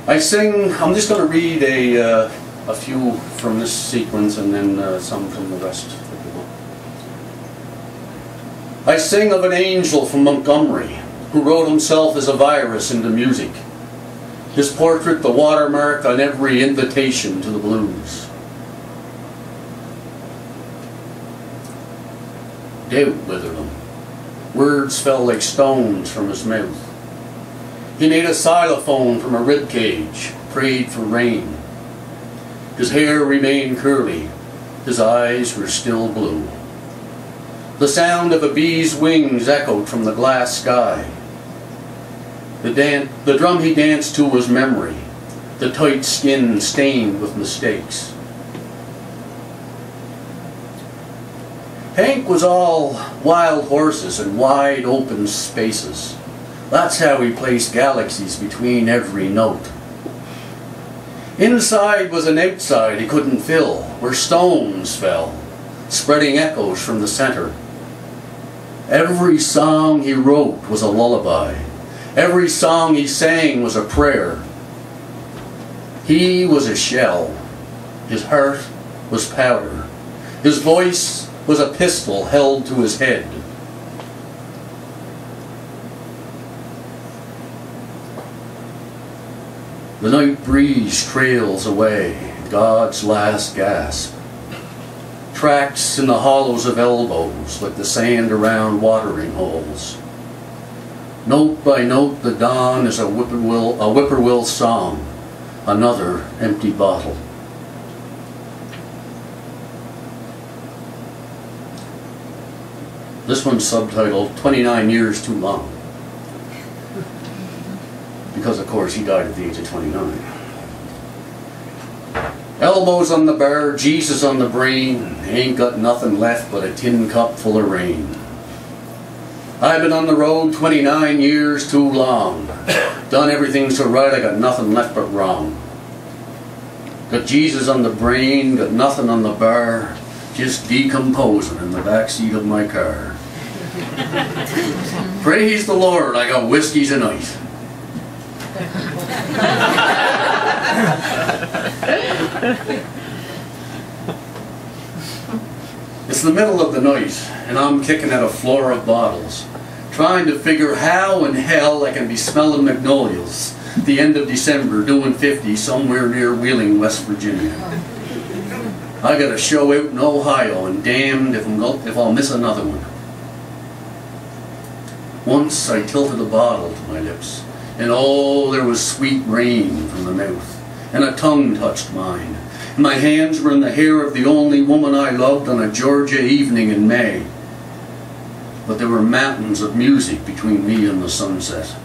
I'm just going to read a few from this sequence and then some from the rest of the book. I sing of an angel from Montgomery who wrote himself as a virus into music. His portrait the watermark on every invitation to the blues. Doubt withered him. Words fell like stones from his mouth. He made a xylophone from a rib cage, prayed for rain. His hair remained curly. His eyes were still blue. The sound of a bee's wings echoed from the glass sky. The drum he danced to was memory, the tight skin stained with mistakes. Hank was all wild horses and wide open spaces. That's how he placed galaxies between every note. Inside was an outside he couldn't fill, where stones fell, spreading echoes from the center. Every song he wrote was a lullaby. Every song he sang was a prayer. He was a shell. His heart was powder. His voice was a pistol held to his head. The night breeze trails away, God's last gasp. Tracks in the hollows of elbows, like the sand around watering holes. Note by note, the dawn is a whippoorwill song, another empty bottle. This one's subtitled 29 Years Too Long. Because, of course, he died at the age of 29. Elbows on the bar, Jesus on the brain, ain't got nothing left but a tin cup full of rain. I've been on the road 29 years too long. Done everything so right, I got nothing left but wrong. Got Jesus on the brain, got nothing on the bar, just decomposing in the backseat of my car. Praise the Lord, I got whiskey tonight. It's the middle of the night, and I'm kicking at a floor of bottles, trying to figure how in hell I can be smelling magnolias at the end of December doing 50 somewhere near Wheeling, West Virginia. I got a show out in Ohio, and damned if I'll miss another one. Once I tilted a bottle to my lips, and oh, there was sweet rain from the mouth, and a tongue touched mine. And my hands were in the hair of the only woman I loved on a Georgia evening in May. But there were mountains of music between me and the sunset.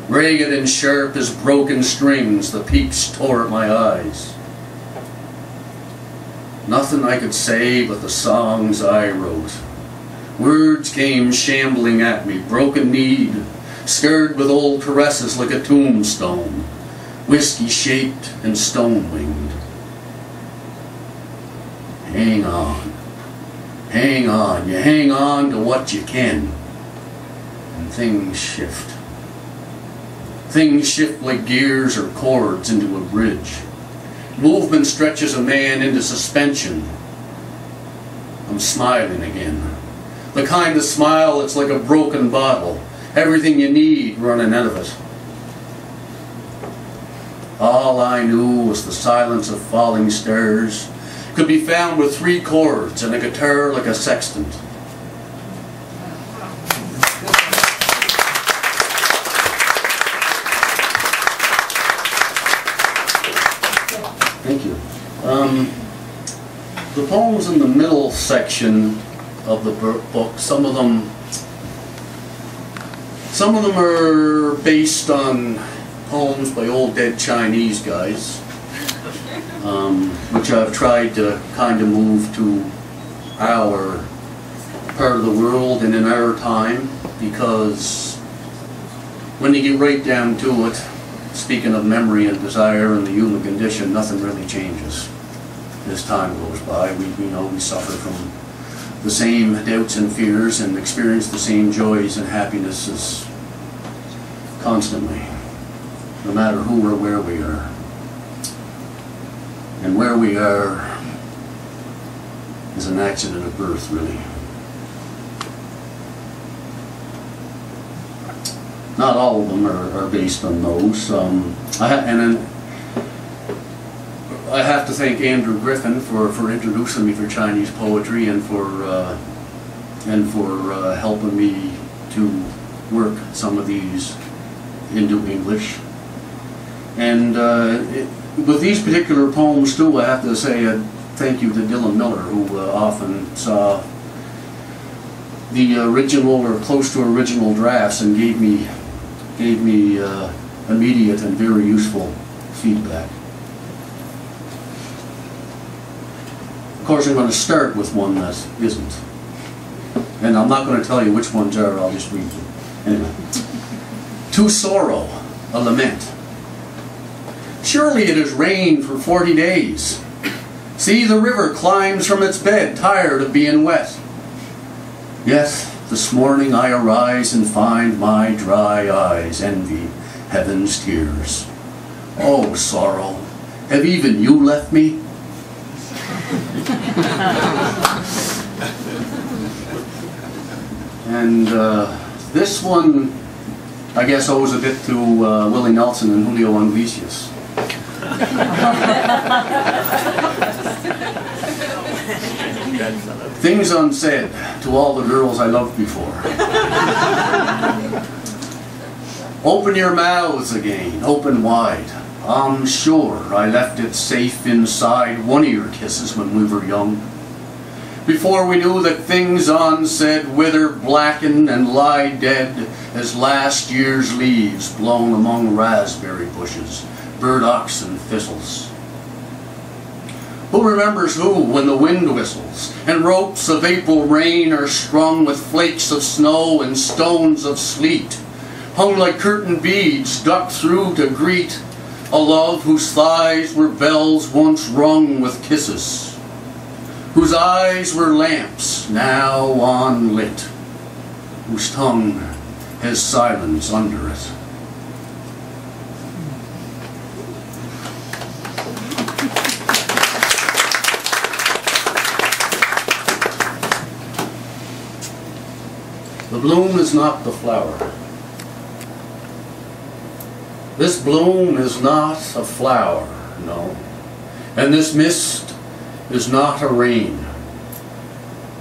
Ragged and sharp as broken strings, the peaks tore at my eyes. Nothing I could say but the songs I wrote. Words came shambling at me, broken-kneed, scarred with old caresses like a tombstone, whiskey-shaped and stone-winged. Hang on, you hang on to what you can, and things shift. Things shift like gears or cords into a bridge. Movement stretches a man into suspension. I'm smiling again. The kind of smile that's like a broken bottle. Everything you need running out of it. All I knew was the silence of falling stairs. Could be found with 3 chords and a guitar like a sextant. Thank you. The poems in the middle section of the book, some of them are based on poems by old dead Chinese guys, which I've tried to kind of move to our part of the world and in our time, because when you get right down to it, speaking of memory and desire and the human condition, nothing really changes as time goes by. We suffer from the same doubts and fears and experience the same joys and happinesses constantly. no matter who or where we are. And where we are is an accident of birth, really. Not all of them are based on those. I have to thank Andrew Griffin for introducing me to Chinese poetry and for helping me to work some of these into English. And with these particular poems too, I have to say a thank you to Dylan Miller, who often saw the original or close to original drafts and gave me immediate and very useful feedback. Of course, I'm going to start with one that isn't. And I'm not going to tell you which ones are, I'll just read them. Anyway. To Sorrow, a Lament. Surely it has rained for 40 days. See, the river climbs from its bed, tired of being wet. Yet, this morning I arise and find my dry eyes envy heaven's tears. Oh, sorrow, have even you left me? And this one, I guess, owes a bit to Willie Nelson and Julio Iglesias. Things unsaid to all the girls I loved before. Open your mouths again, open wide. I'm sure I left it safe inside one of your kisses when we were young. Before we knew that things unsaid wither, blacken, and lie dead as last year's leaves blown among raspberry bushes, burdocks, and thistles. Who remembers who when the wind whistles and ropes of April rain are strung with flakes of snow and stones of sleet, hung like curtain beads ducked through to greet a love whose thighs were bells once rung with kisses, whose eyes were lamps now unlit, whose tongue has silence under it. The bloom is not the flower. This bloom is not a flower, no. And this mist is not a rain.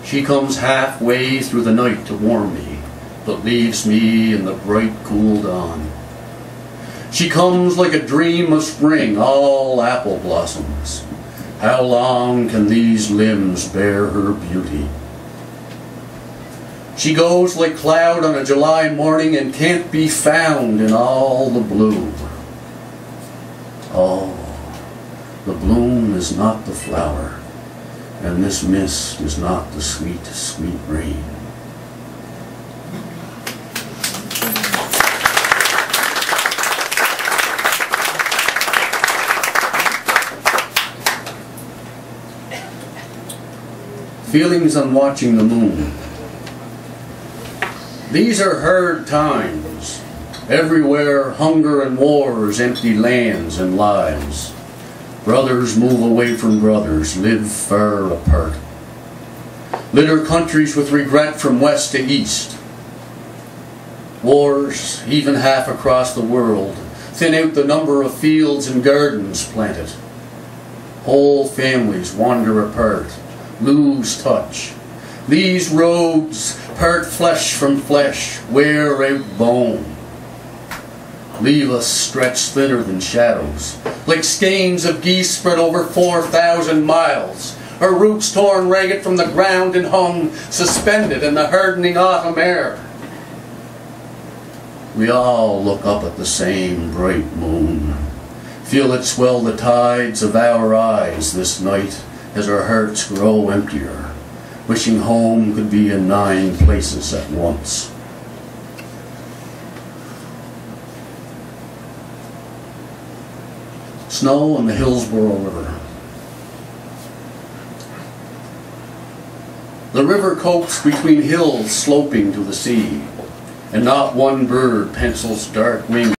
She comes halfway through the night to warm me, but leaves me in the bright, cool dawn. She comes like a dream of spring, all apple blossoms. How long can these limbs bear her beauty? She goes like cloud on a July morning and can't be found in all the blue. Oh, the bloom is not the flower, and this mist is not the sweet, sweet rain. Feelings on watching the moon. These are hard times. Everywhere hunger and wars empty lands and lives. Brothers move away from brothers, live far apart. Litter countries with regret from west to east. Wars, even half across the world, thin out the number of fields and gardens planted. Whole families wander apart, lose touch. These roads part flesh from flesh, wear out bone. Leave us stretched thinner than shadows, like skeins of geese spread over 4,000 miles, our roots torn ragged from the ground and hung, suspended in the hardening autumn air. We all look up at the same bright moon, feel it swell the tides of our eyes this night as our hearts grow emptier, wishing home could be in 9 places at once. Snow on the Hillsborough River. The river copes between hills sloping to the sea, and not one bird pencils dark wings